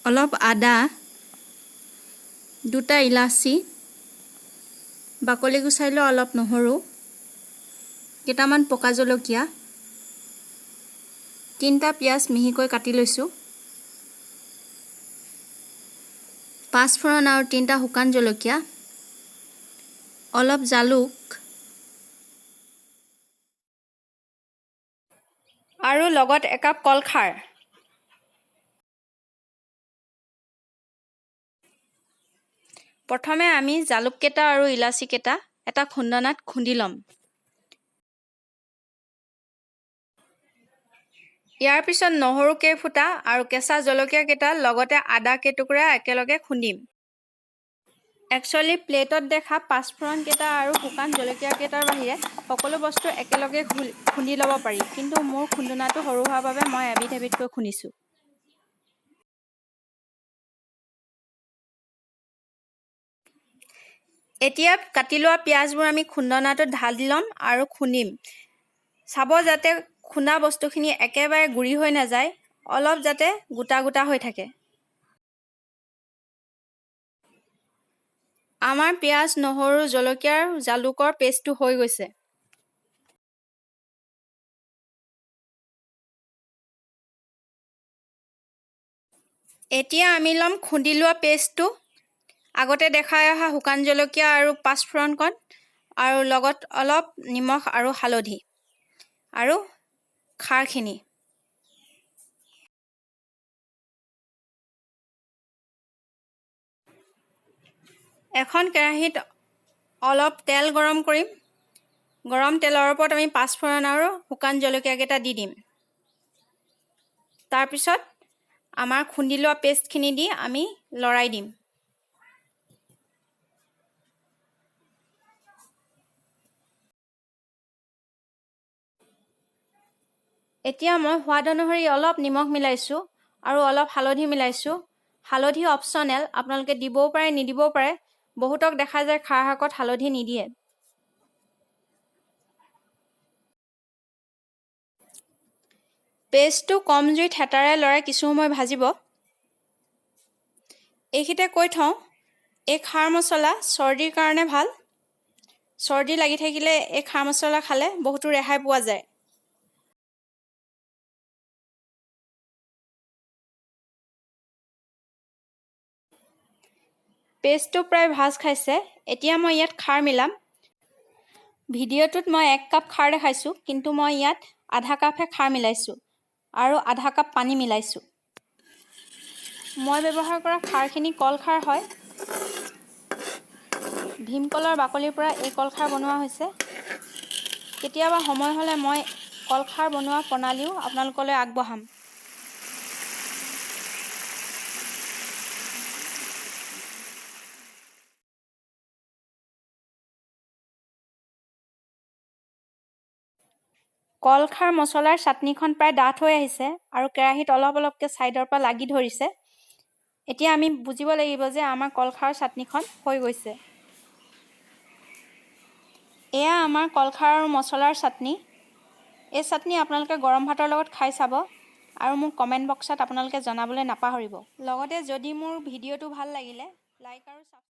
অলপ আদা, দুটা ইলাচি, বাকলি গুচাই লোৱা অলপ নহৰু, কেইটামান পকা জলকীয়া, 3টা পিঁয়াজ মিহিকৈ কাটি লৈছোঁ, 5 ফোৰণ আৰু 3টা শুকান জলকীয়া, অলপ জালুক আৰু লগত একাপ কলখাৰ। প্ৰথমে আমি জালুক কেইটা আৰু ইলাচি কেইটা এটা খুন্দনাত খুন্দি ল'ম। ইয়াৰ পিছত নহৰু কেইফুটা আৰু কেঁচা জলকীয়া কেইটা লগতে আদা কেইটুকুৰা একেলগে খুন্দিম। একচুৱেলি প্লেটত দেখা 5 ফোৰণ কেইটা আৰু শুকান জলকীয়া কেইটাৰ বাহিৰে সকলো বস্তু একেলগে খুন্দি ল'ব পাৰি, কিন্তু মোৰ খুন্দনাটো সৰু হোৱাৰ বাবে মই এবিধ এবিধকৈ খুন্দিছোঁ। এতিয়া কাটি লোৱা পিঁয়াজবোৰ আমি খুন্দনাটোত ঢালি ল'ম আৰু খুন্দিম। চাব যাতে খুন্দা বস্তুখিনি একেবাৰে গুৰি হৈ নাযায়, অলপ যাতে গোটা গোটা হৈ থাকে। আমাৰ পিঁয়াজ, নহৰু, জলকীয়া আৰু জালুকৰ পেষ্টটো হৈ গৈছে। এতিয়া আমি ল'ম খুন্দি লোৱা পেষ্টটো, আগতে দেখাই অহা শুকান জলকীয়া আৰু 5 ফোৰণকণ আৰু লগত অলপ নিমখ আৰু হালধি আৰু খাৰখিনি। এখন কেৰাহীত অলপ তেল গৰম কৰিম। গৰম তেলৰ ওপৰত আমি 5 ফোৰণ আৰু শুকান জলকীয়া কেইটা দি দিম। তাৰপিছত আমাৰ খুন্দি লোৱা পেষ্টখিনি দি আমি লৰাই দিম। এতিয়া মই সোৱাদ অনুসৰি অলপ নিমখ মিলাইছোঁ আৰু অলপ হালধি মিলাইছোঁ। হালধি অপশ্যনেল, আপোনালোকে দিবও পাৰে নিদিবও পাৰে। বহুতক দেখা যায় খাৰ শাকত হালধি নিদিয়ে। পেষ্টটো কম জুইত হেতাৰে লৰাই কিছু সময় ভাজিব। এইখিনিতে কৈ থওঁ, এই খাৰ মছলা চৰ্দিৰ কাৰণে ভাল। চৰ্দি লাগি থাকিলে এই খাৰ মছলা খালে বহুতো ৰেহাই পোৱা যায়। পেষ্টটো প্ৰায় ভাজ খাইছে। এতিয়া মই ইয়াত খাৰ মিলাম। ভিডিঅ'টোত মই 1 কাপ খাৰ দেখাইছোঁ, কিন্তু মই ইয়াত আধা কাপহে খাৰ মিলাইছোঁ আৰু আধা কাপ পানী মিলাইছোঁ। মই ব্যৱহাৰ কৰা খাৰখিনি কলখাৰ হয়। ভীমকলৰ বাকলিৰ পৰা এই কলখাৰ বনোৱা হৈছে। কেতিয়াবা সময় হ'লে মই কলখাৰ বনোৱা প্ৰণালীও আপোনালোকলৈ আগবঢ়াম। কলখাৰ মছলাৰ চাটনিখন প্ৰায় ডাঠ হৈ আহিছে আৰু কেৰাহীত অলপ অলপকৈ ছাইডৰ পৰা লাগি ধৰিছে। এতিয়া আমি বুজিব লাগিব যে আমাৰ কলখাৰ চাটনিখন হৈ গৈছে। এয়া আমাৰ কলখাৰ আৰু মছলাৰ চাটনি। এই চাটনি আপোনালোকে গৰম ভাতৰ লগত খাই চাব আৰু মোক কমেণ্ট বক্সত আপোনালোকে জনাবলৈ নাপাহৰিব। লগতে যদি মোৰ ভিডিঅ'টো ভাল লাগিলে লাইক আৰু